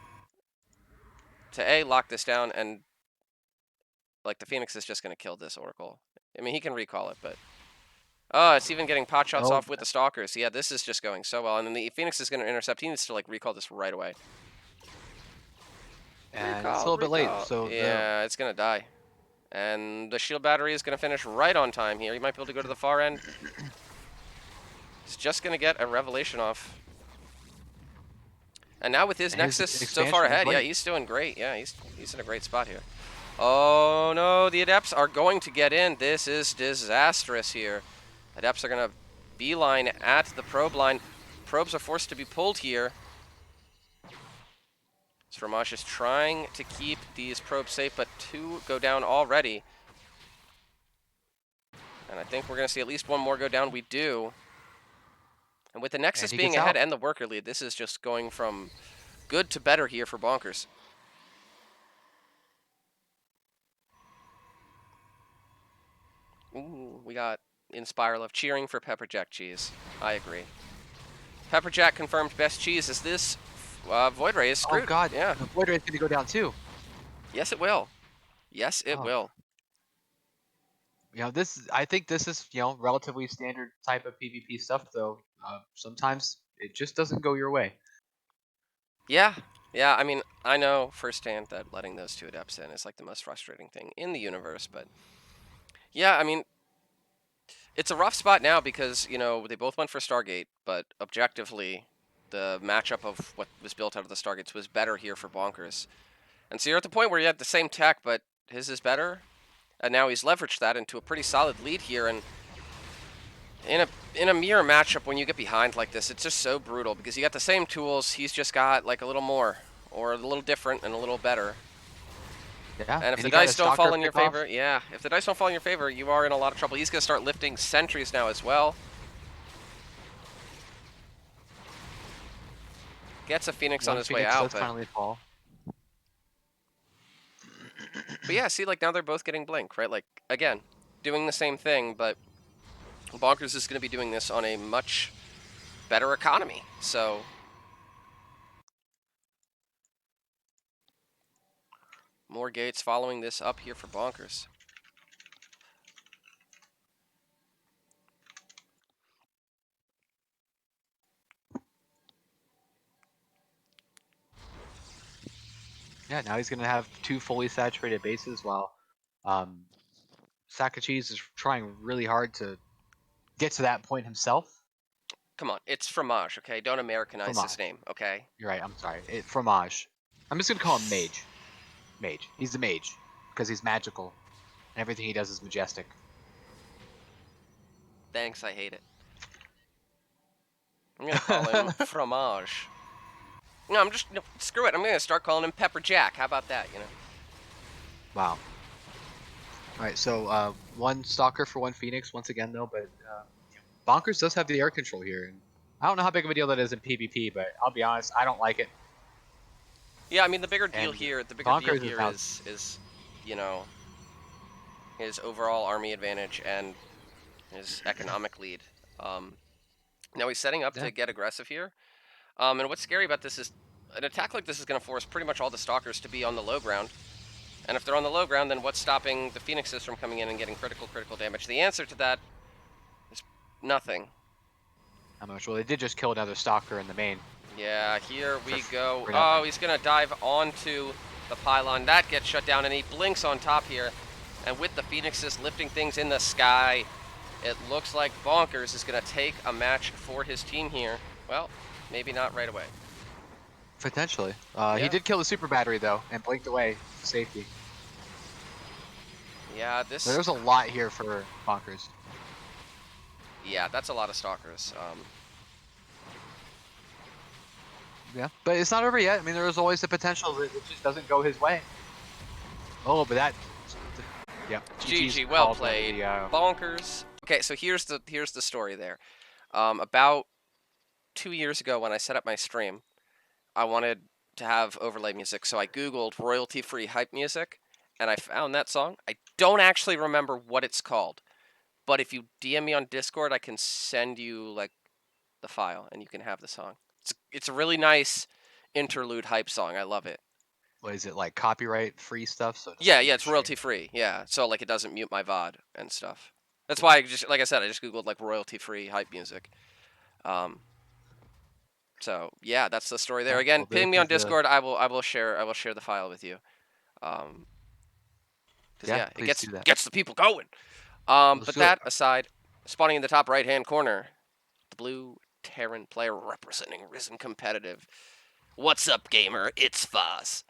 Speaker 2: to A, lock this down, and like the Phoenix is just going to kill this Oracle. I mean, he can recall it, but oh, it's even getting pot shots
Speaker 1: Oh,
Speaker 2: off with the Stalkers. Yeah, this is just going so well. And then the Phoenix is going to intercept. He needs to like recall this right away.
Speaker 1: and it's a little bit late,
Speaker 2: Recall.
Speaker 1: so
Speaker 2: Yeah, it's going to die. And the shield battery is going to finish right on time here. He might be able to go to the far end. He's just going to get a revelation off. And now with his
Speaker 1: his
Speaker 2: Nexus so
Speaker 1: expansion
Speaker 2: far
Speaker 1: is
Speaker 2: ahead, yeah,
Speaker 1: late.
Speaker 2: he's doing great. Yeah, he's in a great spot here. Oh no, the Adepts are going to get in. This is disastrous here. Adepts are going to beeline at the probe line. Probes are forced to be pulled here. Fromage is trying to keep these probes safe, but two go down already. And I think we're going to see at least one more go down. We do. And with the
Speaker 1: And
Speaker 2: Nexus
Speaker 1: he
Speaker 2: being
Speaker 1: gets
Speaker 2: ahead
Speaker 1: out.
Speaker 2: and the worker lead, this is just going from good to better here for Bonkers. Ooh, we got Inspire Love cheering for Pepper Jack cheese. I agree. Pepper Jack confirmed best cheese. Is this Void Ray is
Speaker 1: Oh
Speaker 2: screwed?
Speaker 1: God,
Speaker 2: Yeah.
Speaker 1: the Void Ray is gonna go down too.
Speaker 2: Yes, it will. Yes, it
Speaker 1: Oh,
Speaker 2: will.
Speaker 1: I think this is relatively standard type of PvP stuff, though. Sometimes it just doesn't go your way.
Speaker 2: Yeah. Yeah, I mean, I know firsthand that letting those two adepts in is like the most frustrating thing in the universe, but yeah, I mean, It's a rough spot now because, you know, they both went for Stargate, but objectively, the matchup of what was built out of the Stargates was better here for Bonkers. And so you're at the point where you have the same tech, but his is better. And now he's leveraged that into a pretty solid lead here. And in a mirror matchup, when you get behind like this, it's just so brutal because you got the same tools. He's just got like a little more or a little different and a little better.
Speaker 1: Yeah,
Speaker 2: And if
Speaker 1: and
Speaker 2: the
Speaker 1: he got a
Speaker 2: dice don't
Speaker 1: stalker
Speaker 2: fall in your
Speaker 1: pick off.
Speaker 2: favor, yeah, if the dice don't fall in your favor, you are in a lot of trouble. He's going to start lifting sentries now as well. Gets a Phoenix on
Speaker 1: One
Speaker 2: his way
Speaker 1: Phoenix
Speaker 2: out,
Speaker 1: does
Speaker 2: but
Speaker 1: finally fall.
Speaker 2: yeah, see, like now they're both getting blink, right? Like again, doing the same thing, but Bonkers is going to be doing this on a much better economy. So more gates following this up here for Bonkers.
Speaker 1: Yeah, now he's gonna have 2 fully saturated bases while um, Sack of Cheese is trying really hard to get to that point himself.
Speaker 2: Come on, it's Fromage, okay? Don't Americanize his
Speaker 1: Fromage.
Speaker 2: name, okay?
Speaker 1: You're right. I'm sorry. Fromage. I'm just gonna call him Mage. Mage. He's the mage because he's magical and everything he does is majestic.
Speaker 2: Thanks, I hate it. I'm gonna call him Fromage. No, I'm just, no, screw it. I'm gonna start calling him Pepper Jack. How about that, you know?
Speaker 1: Wow. All right, so one Stalker for one Phoenix once again though, but Bonkers does have the air control here, and I don't know how big of a deal that is in PvP, but I'll be honest, I don't like it.
Speaker 2: Yeah, I mean the bigger deal
Speaker 1: And
Speaker 2: here,
Speaker 1: Bonkers is now
Speaker 2: is you know, his overall army advantage and his economic lead. Um, Now he's setting up
Speaker 1: yeah.
Speaker 2: to get aggressive here. And what's scary about this is an attack like this is going to force pretty much all the stalkers to be on the low ground. And if they're on the low ground, then what's stopping the phoenixes from coming in and getting critical damage? The answer to that is nothing.
Speaker 1: How much? Well, they did just kill another Stalker in the main.
Speaker 2: Yeah, here we go.
Speaker 1: For
Speaker 2: Oh,
Speaker 1: nothing.
Speaker 2: he's going to dive onto the pylon. That gets shut down, and he blinks on top here. And with the phoenixes lifting things in the sky, it looks like Bonkers is going to take a match for his team here. Well, maybe not right away.
Speaker 1: Potentially. He
Speaker 2: Yeah.
Speaker 1: did kill the super battery though, and blinked away to safety.
Speaker 2: Yeah,
Speaker 1: So
Speaker 2: this...
Speaker 1: there's a lot here for Bonkers.
Speaker 2: Yeah, that's a lot of stalkers.
Speaker 1: Yeah, but it's not over yet. I mean, there is always the potential that it just doesn't go his way. Oh, but that, yeah.
Speaker 2: GG, well played. Bonkers. Okay, so here's the story there. About 2 years ago when I set up my stream, I wanted to have overlay music, so I Googled royalty-free hype music, and I found that song. I don't actually remember what it's called, but if you DM me on Discord, I can send you like the file, and you can have the song. It's a really nice interlude hype song. I love it.
Speaker 1: What is it, like copyright free stuff? So it doesn't
Speaker 2: Yeah,
Speaker 1: mute
Speaker 2: yeah,
Speaker 1: your
Speaker 2: it's
Speaker 1: stream.
Speaker 2: royalty free. Yeah, so like it doesn't mute my VOD and stuff. That's why I just, like I said, I just googled like royalty free hype music. Um, so yeah, that's the story there.
Speaker 1: Yeah.
Speaker 2: Again,
Speaker 1: Well, this
Speaker 2: ping me on
Speaker 1: is a
Speaker 2: Discord. I will share the file with you. Because
Speaker 1: yeah.
Speaker 2: yeah, it
Speaker 1: Please do that.
Speaker 2: gets the people going.
Speaker 1: Let's
Speaker 2: But
Speaker 1: do it.
Speaker 2: that aside, spawning in the top right hand corner, the blue Terran player representing Ris3n competitive. What's up, gamer? It's Foz.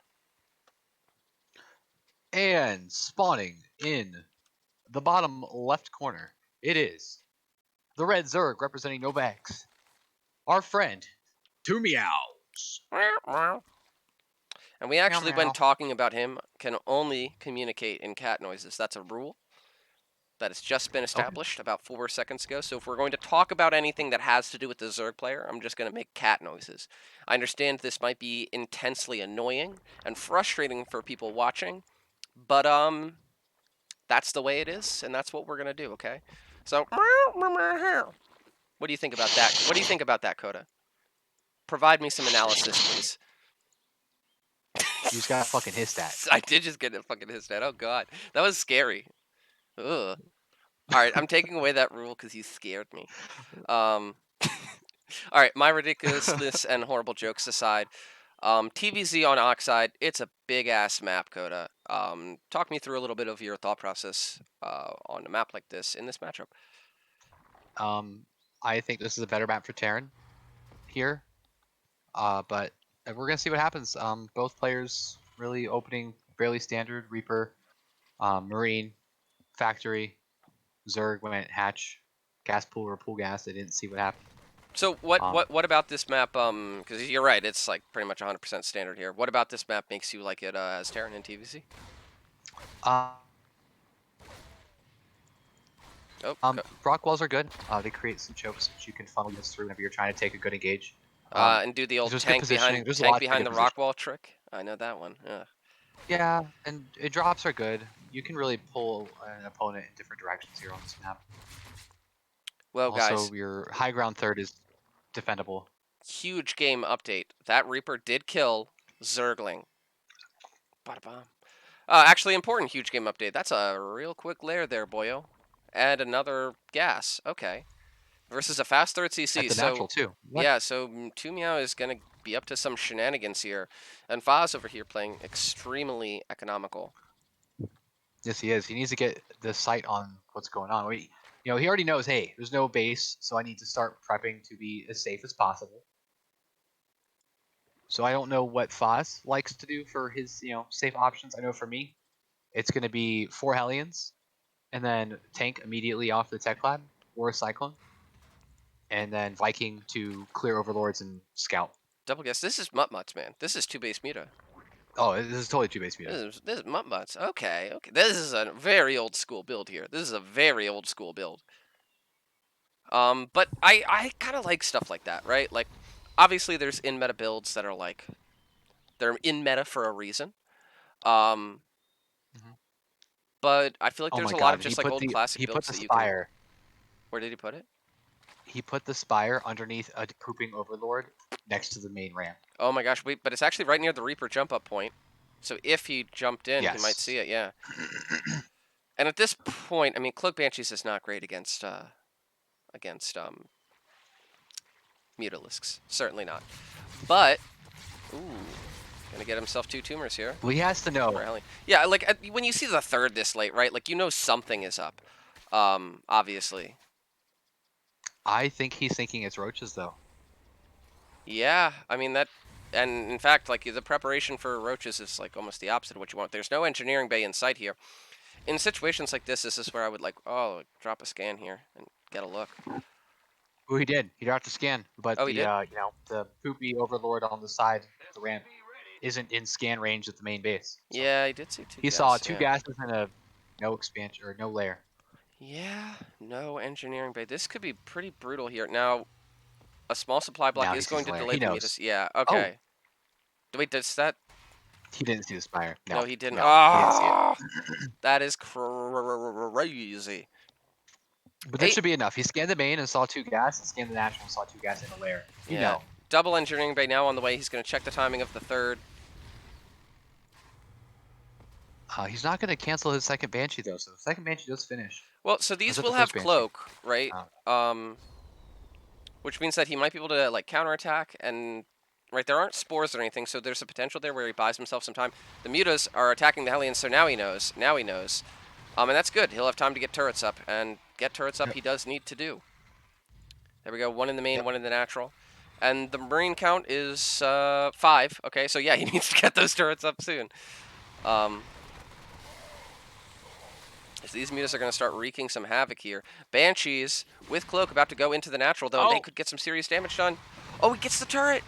Speaker 1: And spawning in the bottom left corner, it is the red Zerg representing NovaX. Our friend, Two Meows.
Speaker 2: And we
Speaker 1: Meow
Speaker 2: actually, when
Speaker 1: meow.
Speaker 2: talking about him, can only communicate in cat noises. That's a rule that has just been
Speaker 1: Okay.
Speaker 2: established about 4 seconds ago. So if we're going to talk about anything that has to do with the Zerg player, I'm just going to make cat noises. I understand this might be intensely annoying and frustrating for people watching, but that's the way it is, and that's what we're going to do, okay? So, what do you think about that? What do you think about that, Coda? Provide me some analysis, please.
Speaker 1: You just got fucking hissed at.
Speaker 2: I did just get a fucking hissed at. Oh god, that was scary. Ugh. All right, I'm taking away that rule because you scared me. All right, my ridiculousness and horrible jokes aside, TVZ on Oxide, it's a big ass map, Coda. Talk me through a little bit of your thought process on a map like this in this matchup.
Speaker 1: I think this is a better map for Terran here. But we're gonna see what happens. Both players really opening fairly standard. Reaper, Marine, Factory, Zerg went hatch, gas pool or pool gas. They didn't see what happened.
Speaker 2: So what
Speaker 1: Um,
Speaker 2: what what about this map? Because you're right, it's like pretty much 100% standard here. What about this map makes you like it as Terran in TVC?
Speaker 1: uh,
Speaker 2: Oh,
Speaker 1: rock walls are good. They create some chokes which you can funnel this through whenever you're trying to take a good engage.
Speaker 2: and do the old
Speaker 1: There's good positioning. There's a lot of
Speaker 2: the
Speaker 1: good
Speaker 2: rock
Speaker 1: position.
Speaker 2: wall trick. I know that one. Yeah.
Speaker 1: Yeah, and drops are good. You can really pull an opponent in different directions here on this map.
Speaker 2: Well,
Speaker 1: Also,
Speaker 2: guys,
Speaker 1: your high ground third is defendable.
Speaker 2: huge game update. That Reaper did kill Zergling. Bada bomb. Actually, important huge game update. That's a real quick layer there, boyo. And another gas. Okay. Versus a fast third
Speaker 1: At
Speaker 2: CC.
Speaker 1: the natural
Speaker 2: So,
Speaker 1: too. What?
Speaker 2: yeah, so 2meow is going to be up to some shenanigans here. And Foz over here playing extremely economical.
Speaker 1: Yes, he is. He needs to get the sight on what's going on. He already knows. Hey, there's no base, so I need to start prepping to be as safe as possible. So I don't know what Foz likes to do for his, safe options. I know for me, it's going to be 4 Hellions, and then tank immediately off the tech lab or a Cyclone, and then Viking to clear Overlords and scout.
Speaker 2: Double guess. This is Mutt-Mutts, man. This is 2-base Muta.
Speaker 1: Oh, this is totally 2-base meta.
Speaker 2: This is Mutt-Mutts. Okay, okay. This is a very old school build here. This is a very old school build. But I kind of like stuff like that, right? Like, obviously there's in-meta builds that are like, they're in meta for a reason. Um,
Speaker 1: Mm-hmm.
Speaker 2: but I feel like
Speaker 1: Oh
Speaker 2: there's
Speaker 1: my
Speaker 2: a lot of
Speaker 1: God,
Speaker 2: just like old classic
Speaker 1: he put
Speaker 2: builds
Speaker 1: the
Speaker 2: that you can.
Speaker 1: Spire.
Speaker 2: Where did he put it?
Speaker 1: He put the Spire underneath a pooping Overlord next to the main ramp.
Speaker 2: Oh my gosh, wait, but it's actually right near the Reaper jump up point. So if he jumped in, he might
Speaker 1: Yes.
Speaker 2: see it, yeah. And at this point, I mean, Cloak Banshees is not great against Mutalisks. Certainly not. But, ooh, gonna get himself 2 tumors here.
Speaker 1: Well, he has to know.
Speaker 2: Yeah, like when you see the third this late, right? Like you know something is up. Obviously.
Speaker 1: I think he's thinking it's roaches though.
Speaker 2: Yeah, I mean that, and in fact, like the preparation for roaches is like almost the opposite of what you want. There's no engineering bay in sight here. In situations like this is where I would like, oh, drop a scan here and get a look.
Speaker 1: Oh, he did. He dropped a scan, but
Speaker 2: Oh, he did?
Speaker 1: the poopy Overlord on the side of the ramp isn't in scan range at the main base. So
Speaker 2: Yeah, I did see 2
Speaker 1: he saw
Speaker 2: gas.
Speaker 1: 2
Speaker 2: Yeah.
Speaker 1: gases and a no expansion or no layer.
Speaker 2: Yeah, no engineering bay. This could be pretty brutal here. Now, a small supply block
Speaker 1: Now he
Speaker 2: is
Speaker 1: sees
Speaker 2: going
Speaker 1: the
Speaker 2: to
Speaker 1: layer.
Speaker 2: delay
Speaker 1: He
Speaker 2: the
Speaker 1: knows.
Speaker 2: mutas. Yeah,
Speaker 1: Oh,
Speaker 2: okay. Wait, does that?
Speaker 1: he didn't see the Spire.
Speaker 2: No,
Speaker 1: No,
Speaker 2: he didn't.
Speaker 1: no, he didn't see it.
Speaker 2: Oh, that is crazy.
Speaker 1: But that
Speaker 2: Eight.
Speaker 1: should be enough. He scanned the main and saw 2 gas. He scanned the natural and saw 2 gas in a layer. You
Speaker 2: Yeah.
Speaker 1: know.
Speaker 2: Double engineering bay now on the way. He's going to check the timing of the third.
Speaker 1: He's not going to cancel his second Banshee though. So the second Banshee does finish.
Speaker 2: Well, so
Speaker 1: Or is
Speaker 2: these
Speaker 1: that the
Speaker 2: will
Speaker 1: first
Speaker 2: have
Speaker 1: Banshee?
Speaker 2: cloak, right? Which means that he might be able to like counterattack and right there aren't spores or anything, so there's a potential there where he buys himself some time. The mutas are attacking the Hellions, so now he knows. Now he knows. And that's good. He'll have time to get turrets up, and get turrets up
Speaker 1: Yep.
Speaker 2: he does need to do. There we go. 1 in the main,
Speaker 1: Yep.
Speaker 2: 1 in the natural. And the Marine count is 5. Okay, so yeah, he needs to get those turrets up soon. So these mutas are going to start wreaking some havoc here. Banshees with Cloak about to go into the natural, though, and they could get some serious damage done. Oh, he gets the turret!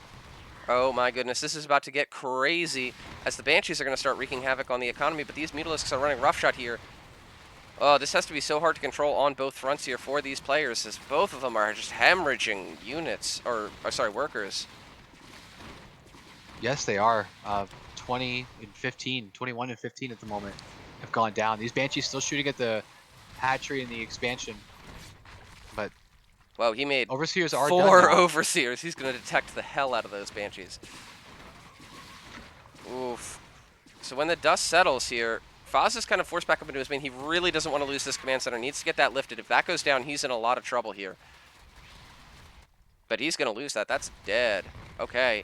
Speaker 2: Oh my goodness, this is about to get crazy as the Banshees are going to start wreaking havoc on the economy, but these Mutalisks are running roughshod here. Oh, this has to be so hard to control on both fronts here for these players, as both of them are just hemorrhaging units, or sorry, workers.
Speaker 1: Yes, they are. 20 and 15, 21 and 15 at the moment have gone down. These Banshees still shooting at the hatchery and the expansion, but
Speaker 2: Wow, he made
Speaker 1: Overseers are
Speaker 2: 4
Speaker 1: done now.
Speaker 2: Overseers. He's going to detect the hell out of those Banshees. Oof. So when the dust settles here, Foz is kind of forced back up into his main. He really doesn't want to lose this command center. Needs to get that lifted. If that goes down, he's in a lot of trouble here. But he's going to lose that. That's dead. Okay.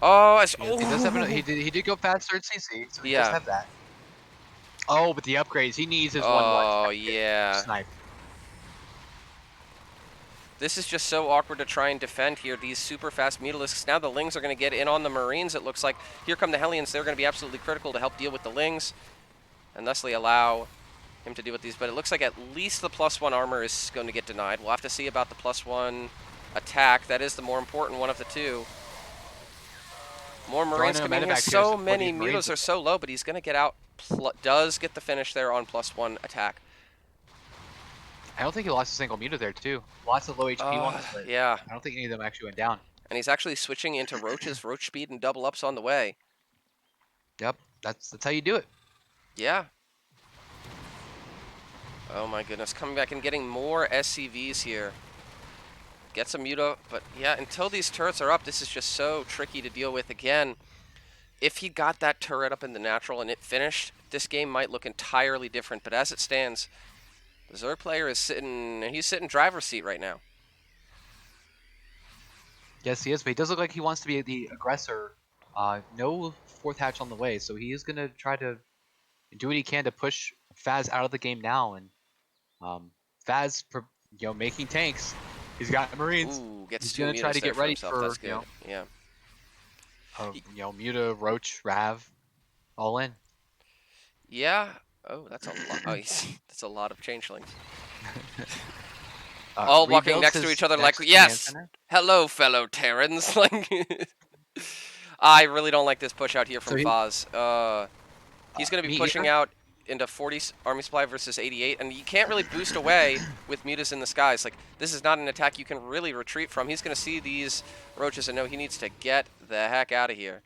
Speaker 2: Oh,
Speaker 1: He does have he did go past third CC, so he does have that. Oh, but the upgrades, he needs his one
Speaker 2: Oh, yeah.
Speaker 1: snipe.
Speaker 2: This is just so awkward to try and defend here. These super fast Mutalisks. Now the Lings are going to get in on the Marines, it looks like. Here come the Hellions. They're going to be absolutely critical to help deal with the Lings and thusly allow him to deal with these. But it looks like at least the +1 armor is going to get denied. We'll have to see about the +1 attack. That is the more important one of the two. More Marines
Speaker 1: Throwing in a
Speaker 2: coming in here.
Speaker 1: medevac here to
Speaker 2: So
Speaker 1: support
Speaker 2: many
Speaker 1: these Marines.
Speaker 2: Mutas are so low, but he's going to get out. Does get the finish there on +1 attack.
Speaker 1: I don't think he lost a single Muta there too. Lots of low HP ones, but
Speaker 2: Yeah.
Speaker 1: I don't think any of them actually went down.
Speaker 2: And he's actually switching into Roaches. Roach speed and double ups on the way.
Speaker 1: Yep, that's how you do it.
Speaker 2: Yeah. Oh my goodness, coming back and getting more SCVs here. Gets a Muta, but yeah, until these turrets are up, this is just so tricky to deal with. Again, if he got that turret up in the natural and it finished, this game might look entirely different. But as it stands, the Zerg player is he's sitting driver's seat right now.
Speaker 1: Yes, he is, but he does look like he wants to be the aggressor. No fourth hatch on the way, so he is going to try to do what he can to push Faz out of the game now. And Faz, making tanks. He's got Marines.
Speaker 2: Ooh, gets
Speaker 1: He's
Speaker 2: 2
Speaker 1: going to try
Speaker 2: Mutas
Speaker 1: to
Speaker 2: there
Speaker 1: get
Speaker 2: for
Speaker 1: ready
Speaker 2: himself.
Speaker 1: for,
Speaker 2: That's good. Yeah.
Speaker 1: Muta, Roach, Rav, all in.
Speaker 2: Yeah. Oh, that's a lot. Oh, that's a lot of changelings. All walking
Speaker 1: Rebuilds
Speaker 2: next to
Speaker 1: his
Speaker 2: each other like,
Speaker 1: next command
Speaker 2: yes,
Speaker 1: center.
Speaker 2: hello, fellow Terrans. Like, I really don't like this push out here from Faz. He's going to be
Speaker 1: Me
Speaker 2: pushing
Speaker 1: either.
Speaker 2: out into 40 army supply versus 88, and you can't really boost away with Mutas in the skies. Like, this is not an attack you can really retreat from. He's going to see these Roaches and know he needs to get the heck out of here.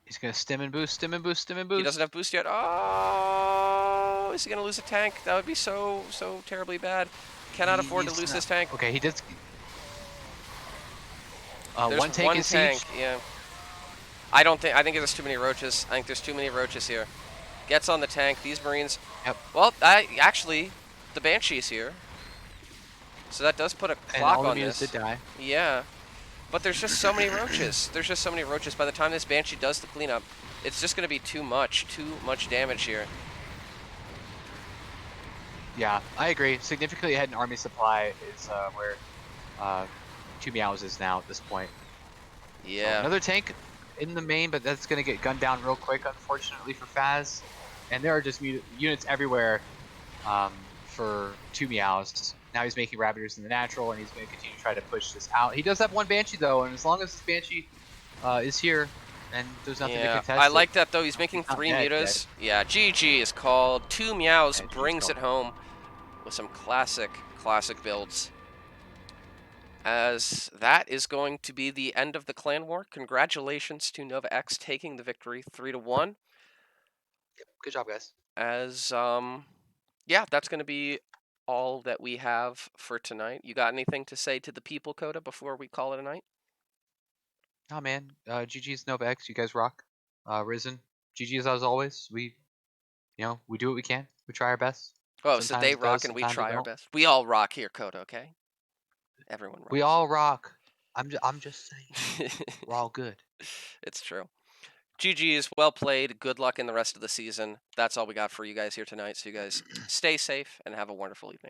Speaker 1: He's going to stim and boost, stim and boost, stim and boost.
Speaker 2: He doesn't have boost yet. Oh, is he going to lose a tank? That would be so terribly bad. Cannot afford to lose this tank.
Speaker 1: Okay, he did.
Speaker 2: There's
Speaker 1: one tank is siege.
Speaker 2: Yeah. I think there's too many Roaches. I think there's too many Roaches here. Gets on the tank. These Marines.
Speaker 1: Yep.
Speaker 2: Well, actually, the Banshee's here. So that does put a clock
Speaker 1: and all
Speaker 2: on
Speaker 1: the
Speaker 2: this.
Speaker 1: did die.
Speaker 2: Yeah. But there's just so many Roaches. There's just so many Roaches. By the time this Banshee does the cleanup, it's just going to be too much damage here.
Speaker 1: Yeah, I agree. Significantly ahead in army supply is where 2 Meows is now at this point.
Speaker 2: Yeah.
Speaker 1: So another tank in the main, but that's going to get gunned down real quick, unfortunately for Faz. And there are just units everywhere for 2 Meows. Now he's making Ravagers in the natural, and he's going to continue to try to push this out. He does have one Banshee, though, and as long as this Banshee is here, and there's nothing to contest.
Speaker 2: I like that, though. He's making 3 Mutas. Yeah, GG is called. 2 Meows brings it home with some classic builds. As that is going to be the end of the clan war. Congratulations to NovaX taking the victory 3-1.
Speaker 1: Good job, guys.
Speaker 2: As yeah, that's going to be all that we have for tonight. You got anything to say to the people, Coda, before we call it a night?
Speaker 1: Oh man, GG's NovaX. You guys rock. Ris3n, GG's as always. We do what we can. We try our best.
Speaker 2: Oh,
Speaker 1: Sometimes
Speaker 2: so they rock and we try our best. We all rock here, Coda. Okay. Everyone rocks.
Speaker 1: We all rock. I'm just saying. We're all good.
Speaker 2: It's true. GG is well played. Good luck in the rest of the season. That's all we got for you guys here tonight. So you guys stay safe and have a wonderful evening.